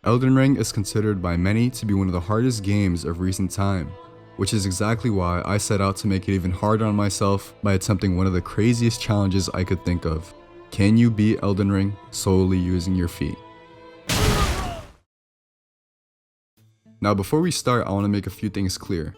Elden Ring is considered by many to be one of the hardest games of recent time, which is exactly why I set out to make it even harder on myself by attempting one of the craziest challenges I could think of. Can you beat Elden Ring solely using your feet? Now before we start, I want to make a few things clear.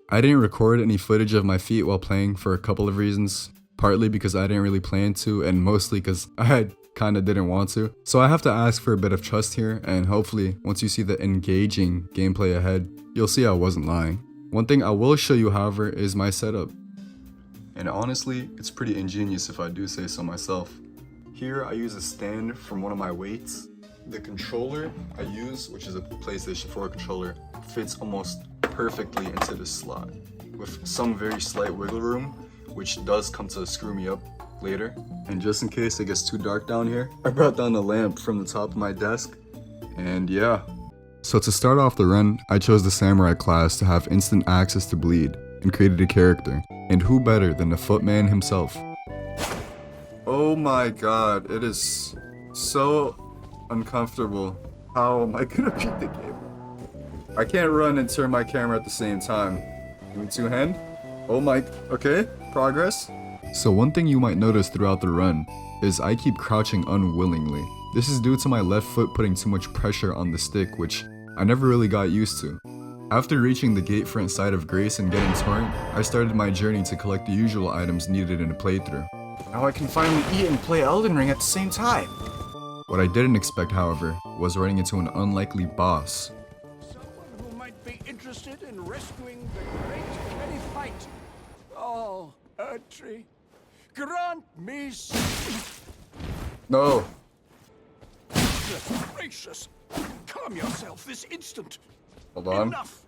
I didn't record any footage of my feet while playing for a couple of reasons, partly because I didn't really plan to, and mostly because I kinda didn't want to. So I have to ask for a bit of trust here, and hopefully once you see the engaging gameplay ahead, you'll see I wasn't lying. One thing I will show you, however, is my setup. And honestly, it's pretty ingenious if I do say so myself. Here I use a stand from one of my weights. The controller I use, which is a PlayStation 4 controller, fits almost perfectly into this slot, with some very slight wiggle room, which does come to screw me up later. And just in case it gets too dark down here, I brought down the lamp from the top of my desk, and yeah. So to start off the run, I chose the samurai class to have instant access to bleed, and created a character, and who better than the footman himself. Oh my god, it is so uncomfortable. How am I gonna beat the game? I can't run and turn my camera at the same time. Doing two-hand? Oh my, okay, progress. So one thing you might notice throughout the run is I keep crouching unwillingly. This is due to my left foot putting too much pressure on the stick, which I never really got used to. After reaching the gatefront side of Grace and getting Torrent, I started my journey to collect the usual items needed in a playthrough. Now I can finally eat and play Elden Ring at the same time. What I didn't expect, however, was running into an unlikely boss. Someone who might be interested in rescuing the great many fight. Oh, Erdtree, grant me No! goodness gracious. Calm yourself this instant. Hold on. Enough.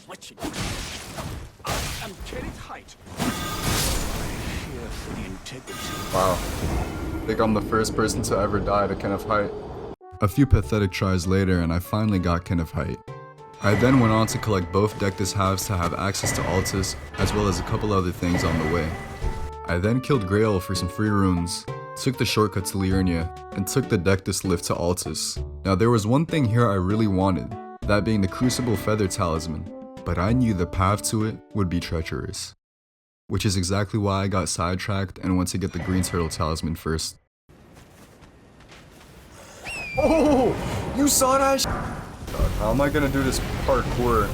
Switching. I am Kenneth Height. Here for the integrity. Wow. I think I'm the first person to ever die to Kenneth Height. A few pathetic tries later and I finally got Kenneth Height. I then went on to collect both Dectus halves to have access to Altus, as well as a couple other things on the way. I then killed Grail for some free runes, took the shortcut to Liurnia, and took the Dectus lift to Altus. Now there was one thing here I really wanted, that being the Crucible Feather Talisman, but I knew the path to it would be treacherous. Which is exactly why I got sidetracked and went to get the Green Turtle Talisman first. Oh, you saw that? God, how am I gonna do this parkour?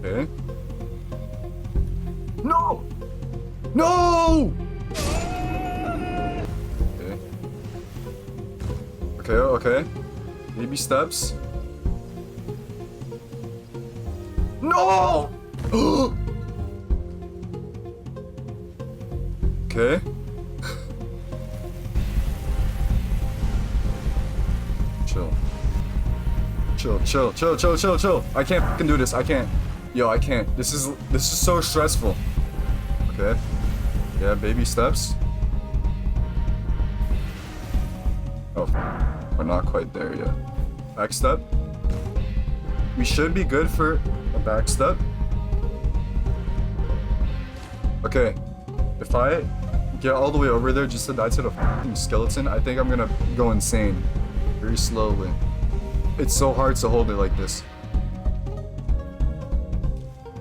Okay. No! No! Okay. Baby steps. No! Okay. Chill. I can't fucking do this. I can't. Yo, I can't. This is so stressful. Okay. Yeah, baby steps. Oh, we're not quite there yet. Back step. We should be good for a back step. Okay. If I get all the way over there just to die to the fucking skeleton, I think I'm gonna go insane. Very slowly. It's so hard to hold it like this.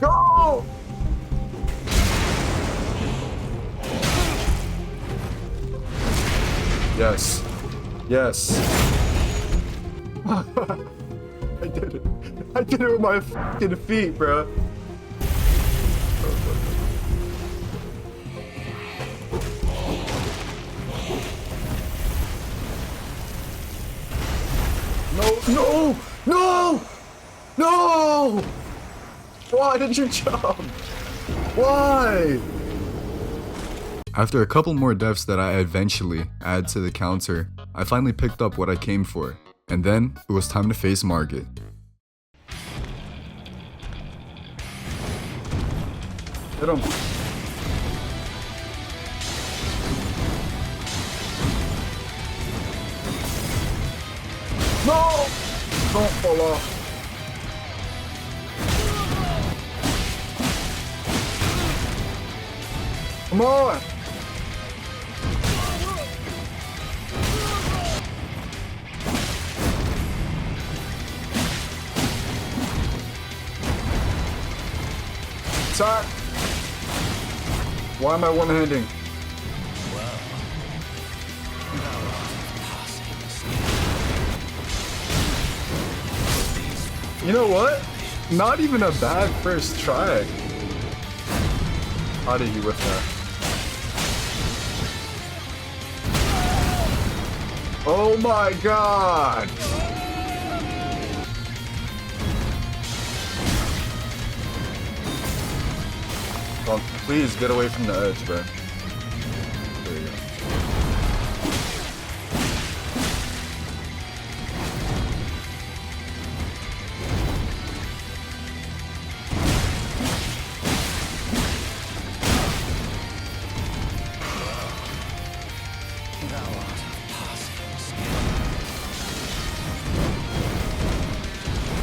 Go! Yes. I did it. I did it with my fucking feet, bro. No! Why did you jump? Why? After a couple more deaths that I eventually add to the counter, I finally picked up what I came for, and then it was time to face Margit. Hit him. No! Don't fall off. Come on! Attack! Why am I one-handing? You know what? Not even a bad first try. How did he whiff that? Oh my god! Oh, please get away from the edge, bro. There you go.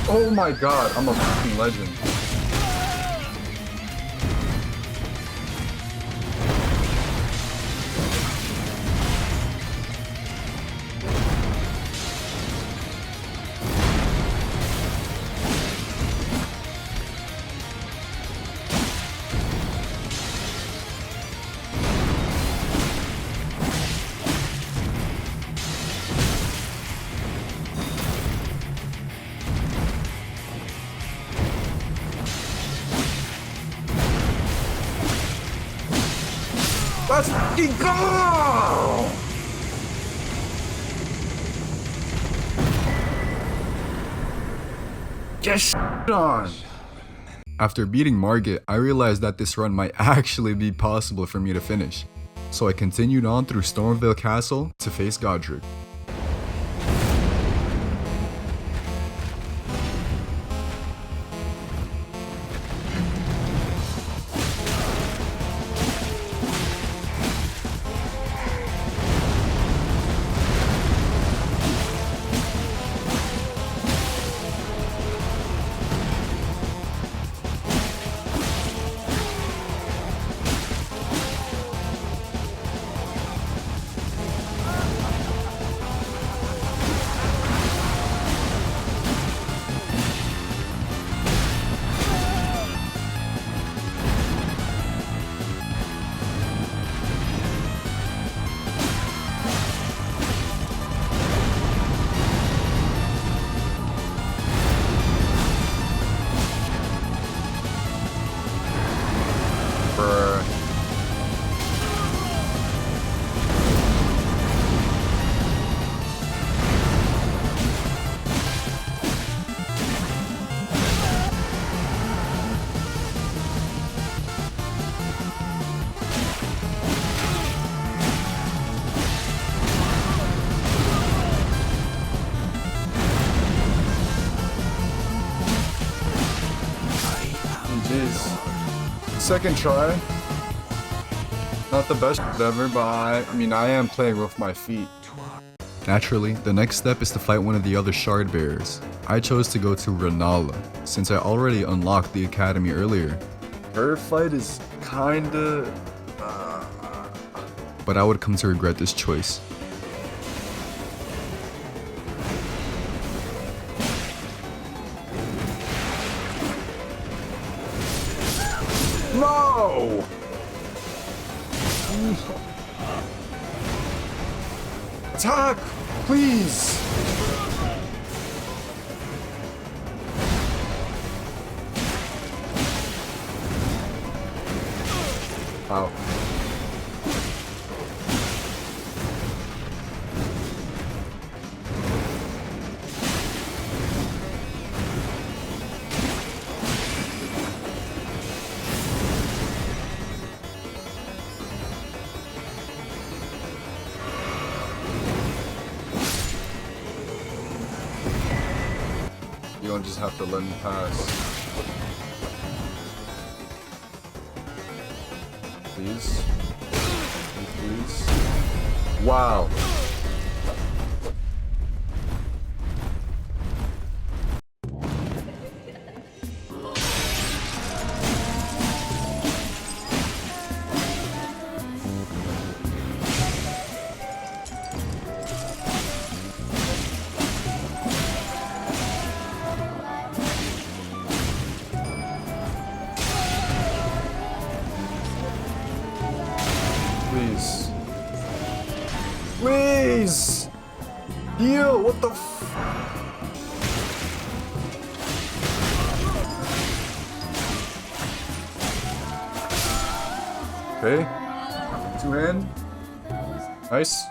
Oh my god, I'm a fucking legend. Let's fucking go! Get shit on! After beating Margit, I realized that this run might actually be possible for me to finish, so I continued on through Stormvale Castle to face Godrick. Second try. Not the best ever, but I mean, I am playing with my feet. Naturally, the next step is to fight one of the other shard bearers. I chose to go to Rennala, since I already unlocked the academy earlier. Her fight is kinda... But I would come to regret this choice. No! Attack! Please! Ow. You don't just have to let me pass. Please? Please? Wow. Heal! What the f? Okay. Two-hand. Nice.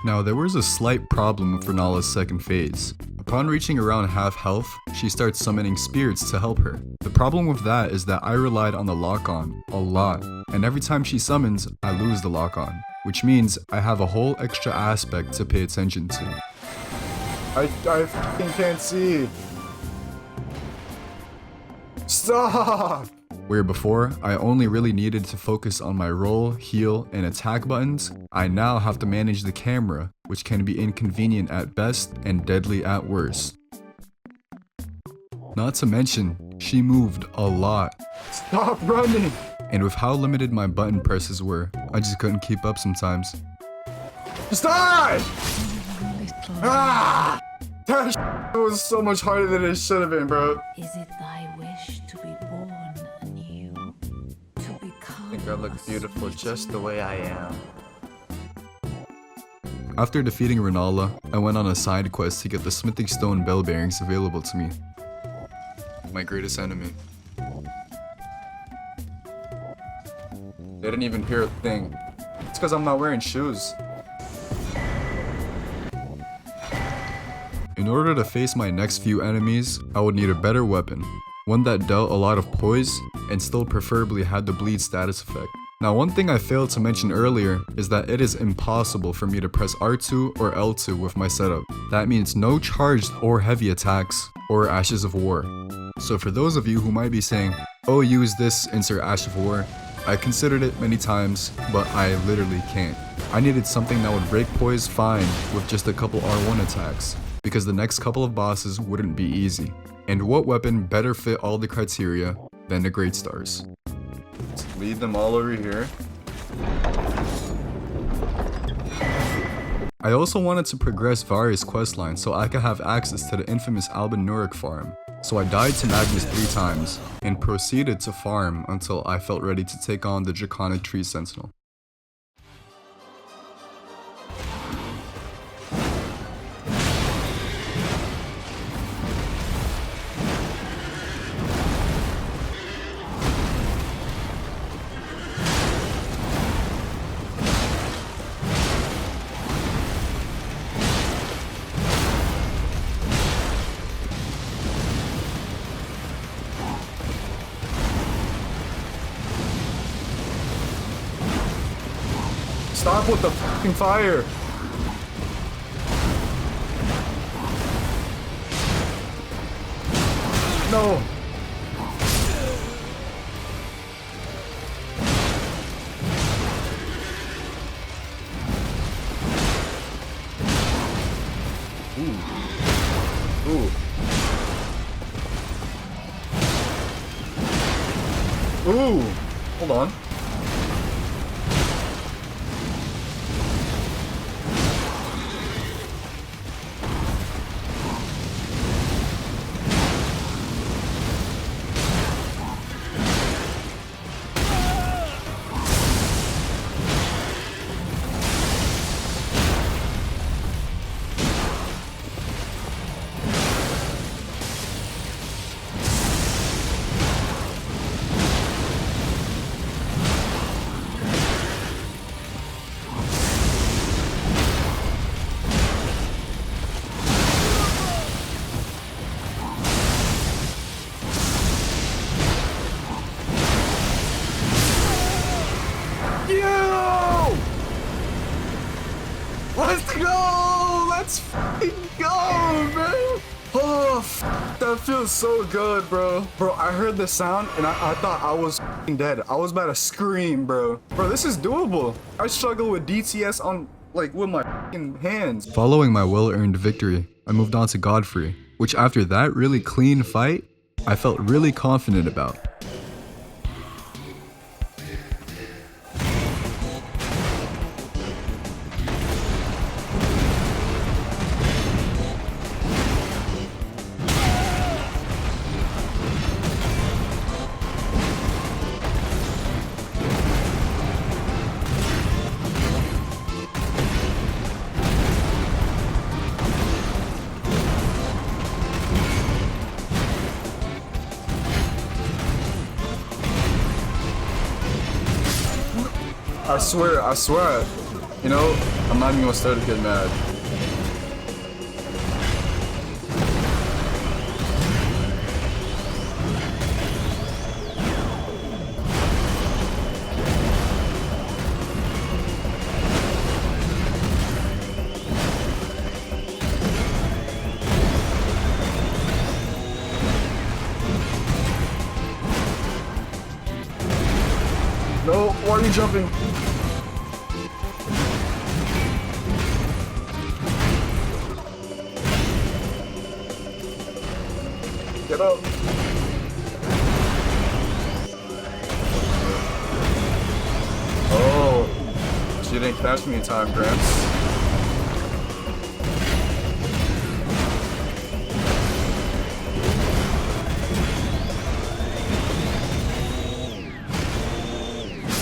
Now, there was a slight problem with Rennala's second phase. Upon reaching around half health, she starts summoning spirits to help her. The problem with that is that I relied on the lock-on a lot, and every time she summons, I lose the lock-on, which means I have a whole extra aspect to pay attention to. I fucking can't see. Stop! Where before, I only really needed to focus on my roll, heal, and attack buttons, I now have to manage the camera, which can be inconvenient at best and deadly at worst. Not to mention, she moved a lot. Stop running! And with how limited my button presses were, I just couldn't keep up sometimes. Stop! Ah! That shit was so much harder than it should have been, bro. Is it thy wish to be born anew? To become I think I look beautiful just the way I am. After defeating Rennala, I went on a side quest to get the smithing stone bell bearings available to me. My greatest enemy. They didn't even hear a thing. It's because I'm not wearing shoes. In order to face my next few enemies, I would need a better weapon. One that dealt a lot of poise, and still preferably had the bleed status effect. Now, one thing I failed to mention earlier is that it is impossible for me to press R2 or L2 with my setup. That means no charged or heavy attacks, or Ashes of War. So for those of you who might be saying, oh, use this, insert Ash of War, I considered it many times, but I literally can't. I needed something that would break poise fine with just a couple R1 attacks, because the next couple of bosses wouldn't be easy. And what weapon better fit all the criteria than the Great Stars? Let's lead them all over here. I also wanted to progress various questlines so I could have access to the infamous Alban Nurik farm. So I died to Magnus 3 times, and proceeded to farm until I felt ready to take on the Draconic Tree Sentinel. Stop with the fucking fire! No! Ooh. Ooh! Hold on. Let's go! Let's fucking go, bro! Oh, that feels so good, bro. Bro, I heard the sound and I thought I was fucking dead. I was about to scream, bro. Bro, this is doable. I struggle with DTS on, like, with my fucking hands. Following my well-earned victory, I moved on to Godfrey, which after that really clean fight, I felt really confident about. I swear, you know, I'm not even gonna start to get mad. No, why are you jumping? Get up. Oh, she didn't catch me in time, Gramps.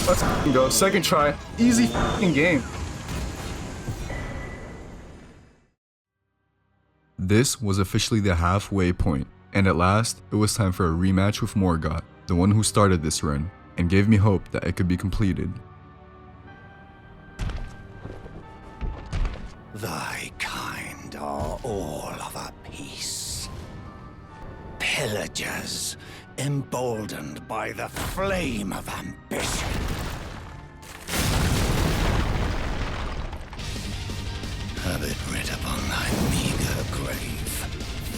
Let's go. Second try. Easy game. This was officially the halfway point, and at last, it was time for a rematch with Morgott, the one who started this run, and gave me hope that it could be completed. Thy kind are all of a piece. Pillagers, emboldened by the flame of ambition. Have it writ upon thy meager grave.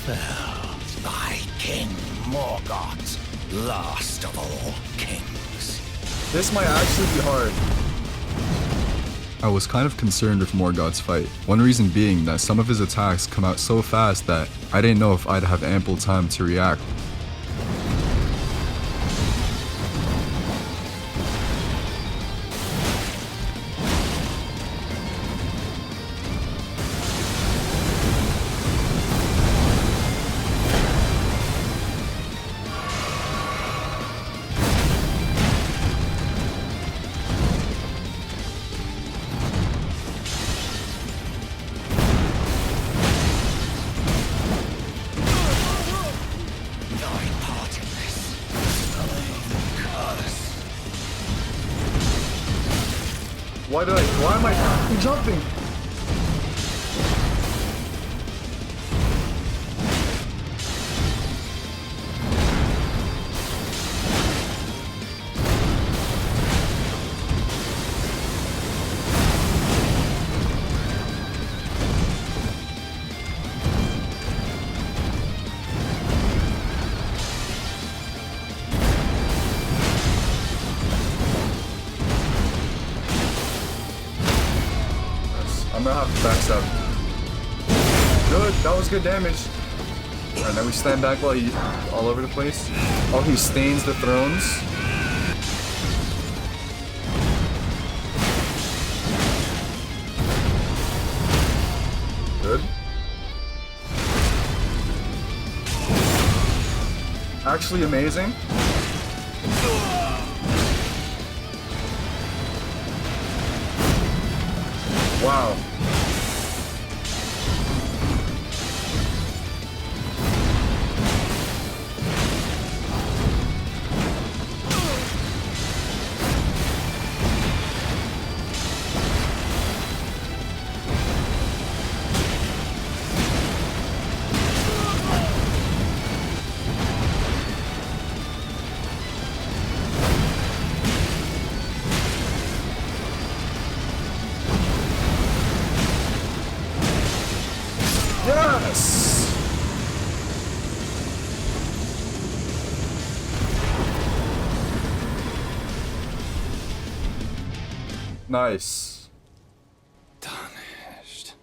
Fell thy king Morgott, last of all kings. This might actually be hard. I was kind of concerned with Morgott's fight, one reason being that some of his attacks come out so fast that I didn't know if I'd have ample time to react. Why am I jumping? I'm gonna have to backstab. Good, that was good damage. Alright, now we stand back while he's all over the place. Oh, he stains the thrones. Good. Actually amazing. Wow. Yes! Nice. Tarnished.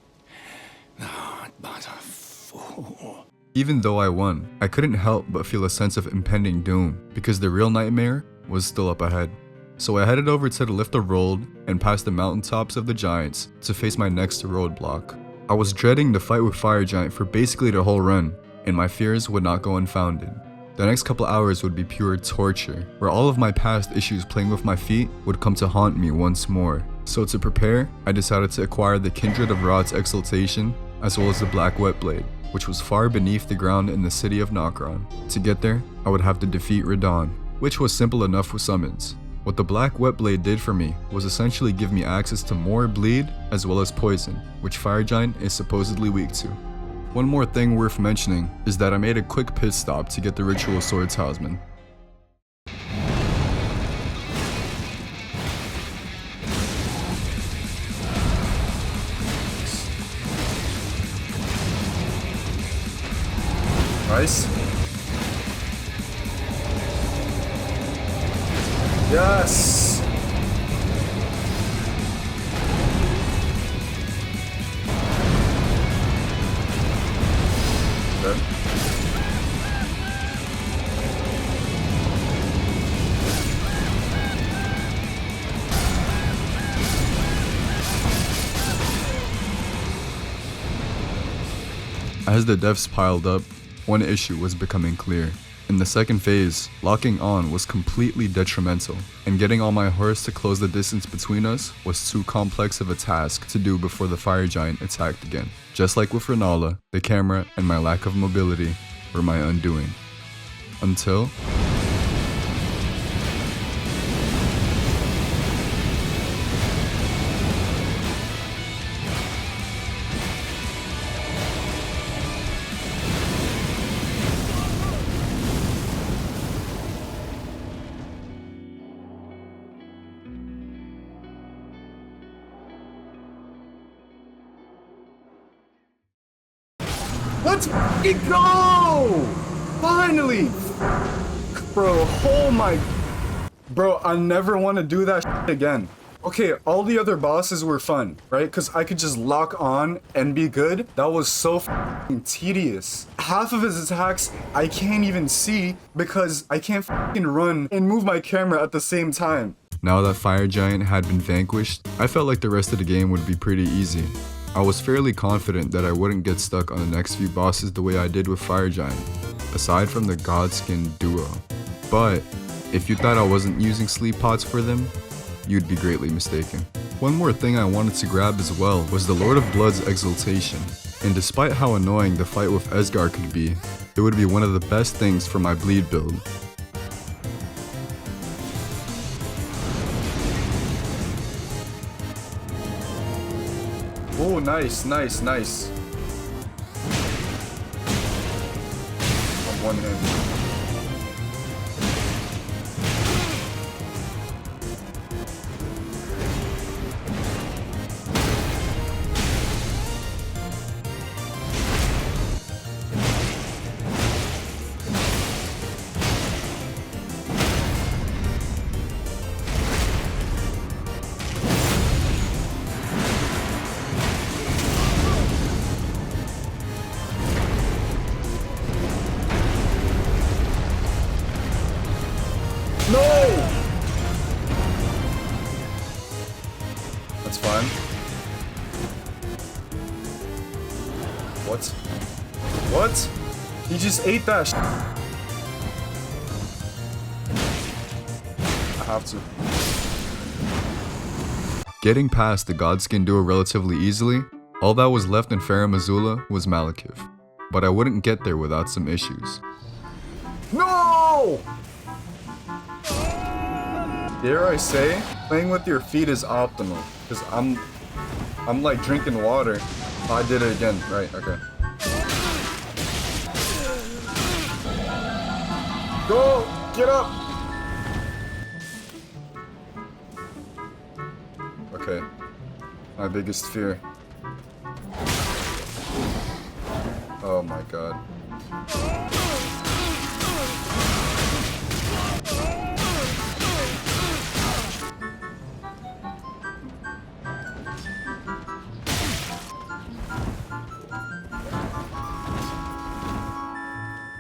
Thou art but a fool. Even though I won, I couldn't help but feel a sense of impending doom, because the real nightmare was still up ahead. So I headed over to the lift of Rold and past the mountaintops of the giants to face my next roadblock. I was dreading the fight with Fire Giant for basically the whole run, and my fears would not go unfounded. The next couple hours would be pure torture, where all of my past issues playing with my feet would come to haunt me once more. So to prepare, I decided to acquire the Kindred of Rot's Exaltation, as well as the Black Wet Blade, which was far beneath the ground in the city of Nokron. To get there, I would have to defeat Radagon, which was simple enough with summons. What the black wet blade did for me was essentially give me access to more bleed as well as poison, which Fire Giant is supposedly weak to. One more thing worth mentioning is that I made a quick pit stop to get the ritual sword talisman. Nice. Yes. Good. As the deaths piled up, one issue was becoming clear. In the second phase, locking on was completely detrimental, and getting on my horse to close the distance between us was too complex of a task to do before the Fire Giant attacked again. Just like with Rennala, the camera and my lack of mobility were my undoing. Until... Let's fucking go! Finally! Bro, oh my... Bro, I never want to do that shit again. Okay, all the other bosses were fun, right? Because I could just lock on and be good. That was so fucking tedious. Half of his attacks I can't even see because I can't fucking run and move my camera at the same time. Now that Fire Giant had been vanquished, I felt like the rest of the game would be pretty easy. I was fairly confident that I wouldn't get stuck on the next few bosses the way I did with Fire Giant, aside from the Godskin Duo. But if you thought I wasn't using sleep pots for them, you'd be greatly mistaken. One more thing I wanted to grab as well was the Lord of Blood's Exaltation, and despite how annoying the fight with Esgar could be, it would be one of the best things for my bleed build. Oh, nice, nice, nice. On one hand. No! That's fine. What? What? He just ate that sh- I have to. Getting past the Godskin Duo relatively easily, all that was left in Farum Azula was Maliketh, but I wouldn't get there without some issues. No! Dare I say, playing with your feet is optimal, because I'm like drinking water. Oh, I did it again, right, okay. Go! Get up! Okay. My biggest fear. Oh my god.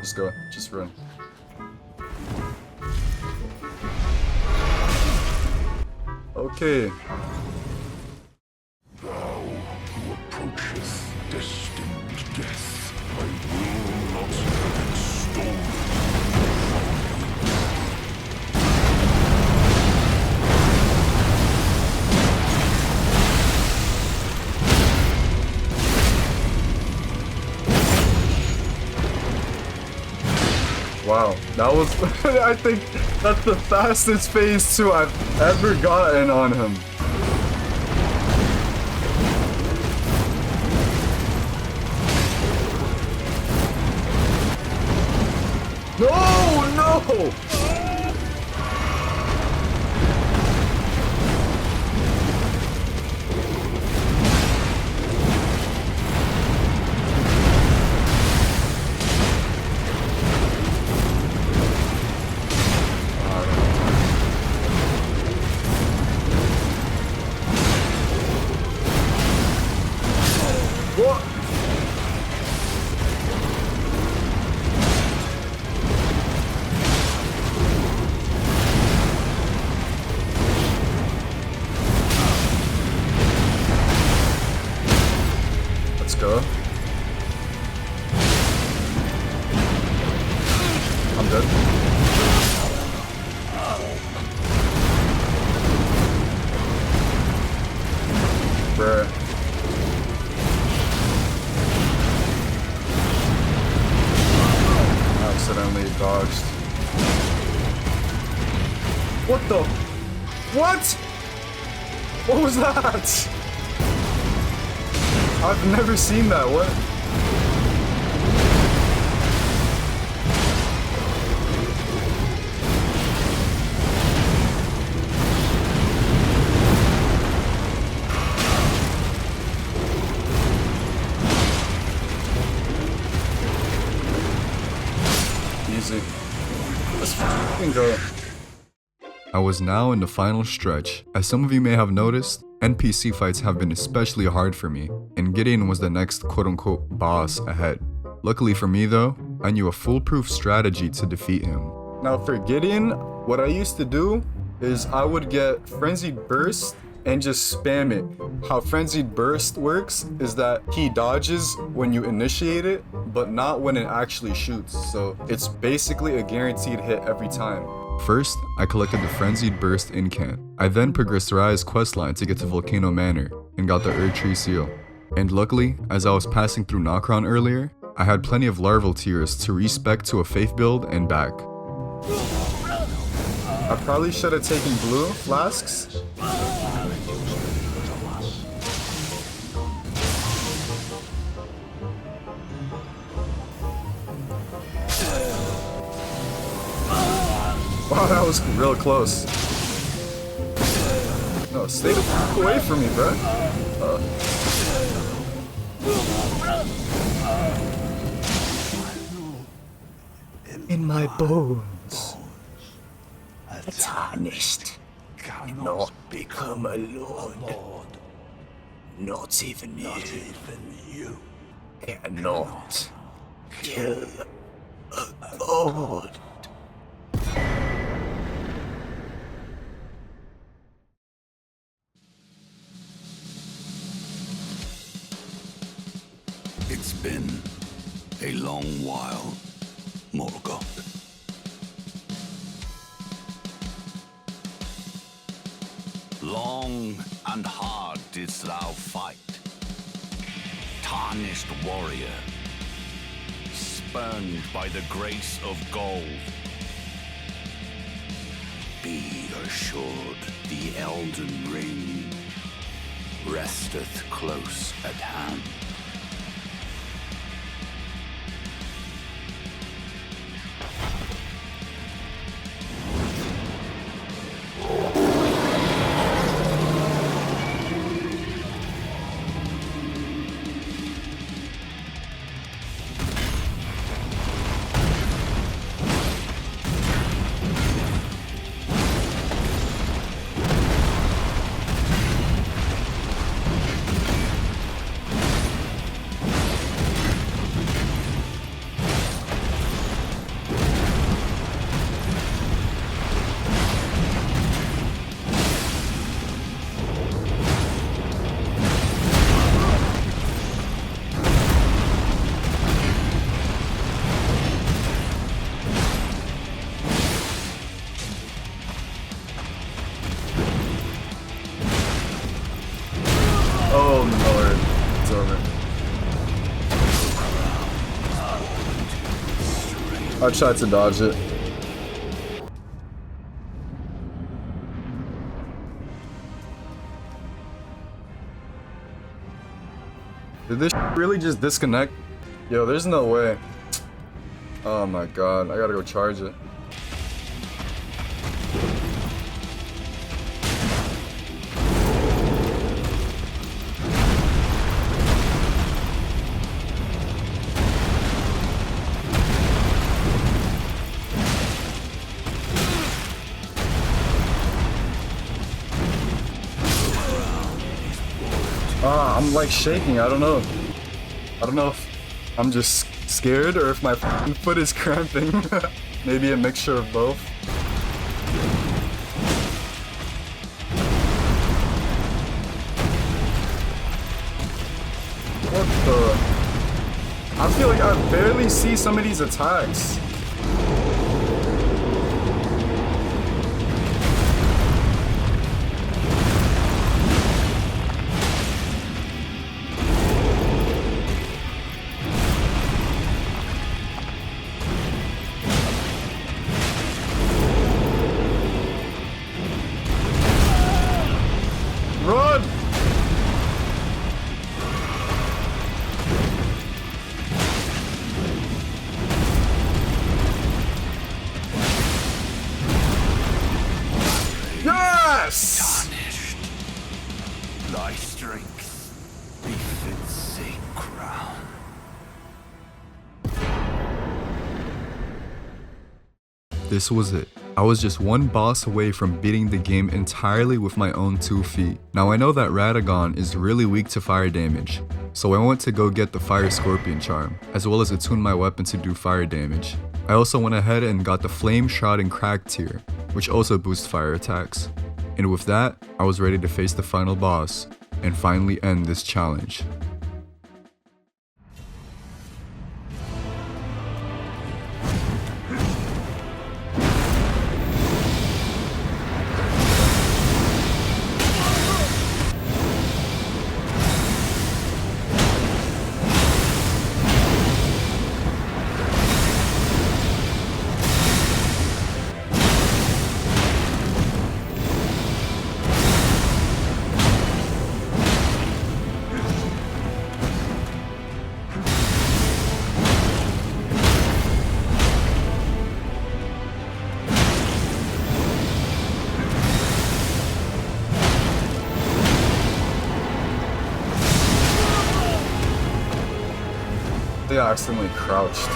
Just go. Just run. Okay. Thou who approacheth destined death, I will not have it stolen. Wow, that was, I think that's the fastest phase 2 I've ever gotten on him. No, no! What? Let's go. I'm dead. Bruh. Accidentally dodged. What the? What? What was that? I've never seen that. What? Easy. Let's fucking go. I was now in the final stretch. As some of you may have noticed, NPC fights have been especially hard for me, and Gideon was the next quote-unquote boss ahead. Luckily for me though, I knew a foolproof strategy to defeat him. Now for Gideon, what I used to do is I would get Frenzied Burst and just spam it. How Frenzied Burst works is that he dodges when you initiate it, but not when it actually shoots. So it's basically a guaranteed hit every time. First, I collected the Frenzied Burst incant. I then progressed Raya's questline to get to Volcano Manor, and got the Erdtree seal. And luckily, as I was passing through Nokron earlier, I had plenty of larval tears to respec to a faith build and back. I probably should have taken blue flasks. Wow, that was real close. No, stay the fuck away from me, bro. In my bones, the tarnished cannot become a lord. Not even you. Cannot kill a god. It's been a long while, Morgott. Long and hard didst thou fight, tarnished warrior, spurned by the grace of gold. Be assured the Elden ring resteth close at hand. I tried to dodge it. Did this really just disconnect? Yo, there's no way. Oh my god, I gotta go charge it. I'm like shaking. I don't know. I don't know if I'm just scared or if my foot is cramping. Maybe a mixture of both. What the? I feel like I barely see some of these attacks. Run! Yes! Tarnished. Thy strength befits same crown. This was it. I was just one boss away from beating the game entirely with my own 2 feet. Now I know that Radagon is really weak to fire damage, so I went to go get the Fire Scorpion charm, as well as attune my weapon to do fire damage. I also went ahead and got the Flame Shot and Crack tier, which also boosts fire attacks. And with that, I was ready to face the final boss, and finally end this challenge. They accidentally crouched.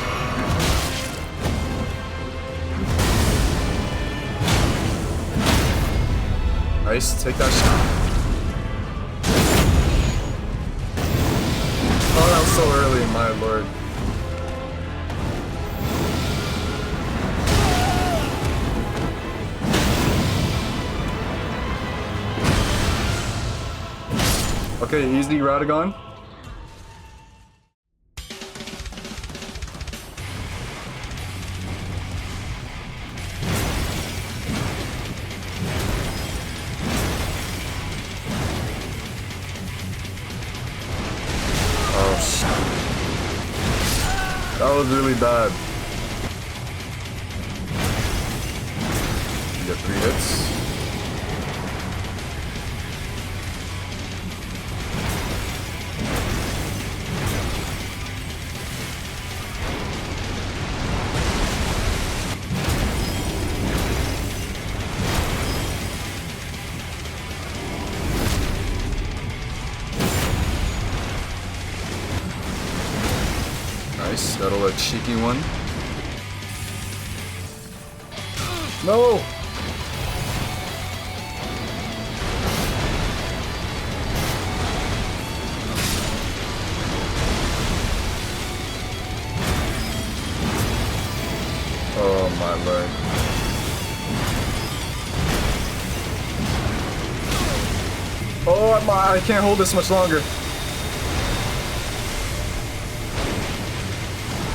Nice, take that shot. Oh, that was so early, my lord. Okay, easy, Radagon. That was really bad. You get 3 hits. Nice, that'll a cheeky one. No! Oh my lord. Oh, I can't hold this much longer.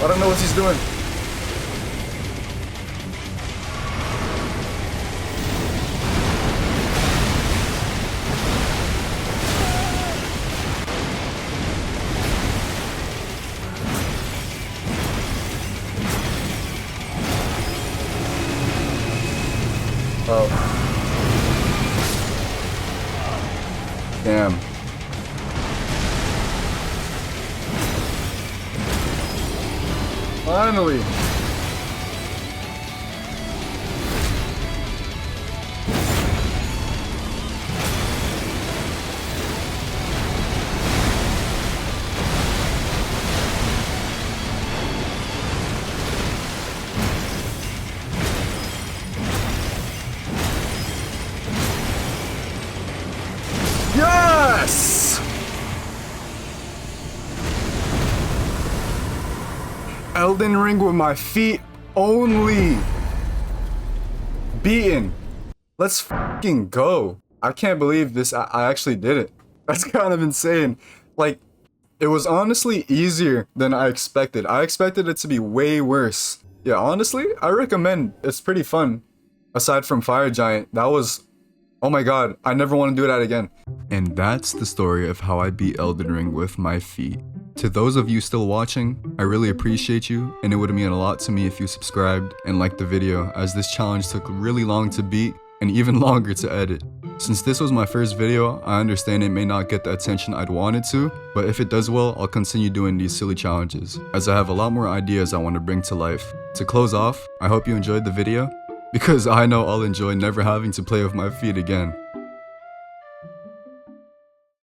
I don't know what he's doing. Oh. Damn. Finally. Yes! Elden Ring with my feet only. Beaten. Let's fucking go. I can't believe this. I actually did it. That's kind of insane. Like, it was honestly easier than I expected. I expected it to be way worse. Yeah, honestly, I recommend. It's pretty fun. Aside from Fire Giant, that was... Oh my god, I never want to do that again. And that's the story of how I beat Elden Ring with my feet. To those of you still watching, I really appreciate you, and it would mean a lot to me if you subscribed and liked the video, as this challenge took really long to beat and even longer to edit. Since this was my first video, I understand it may not get the attention I'd want it to, but if it does well, I'll continue doing these silly challenges, as I have a lot more ideas I want to bring to life. To close off, I hope you enjoyed the video, because I know I'll enjoy never having to play with my feet again.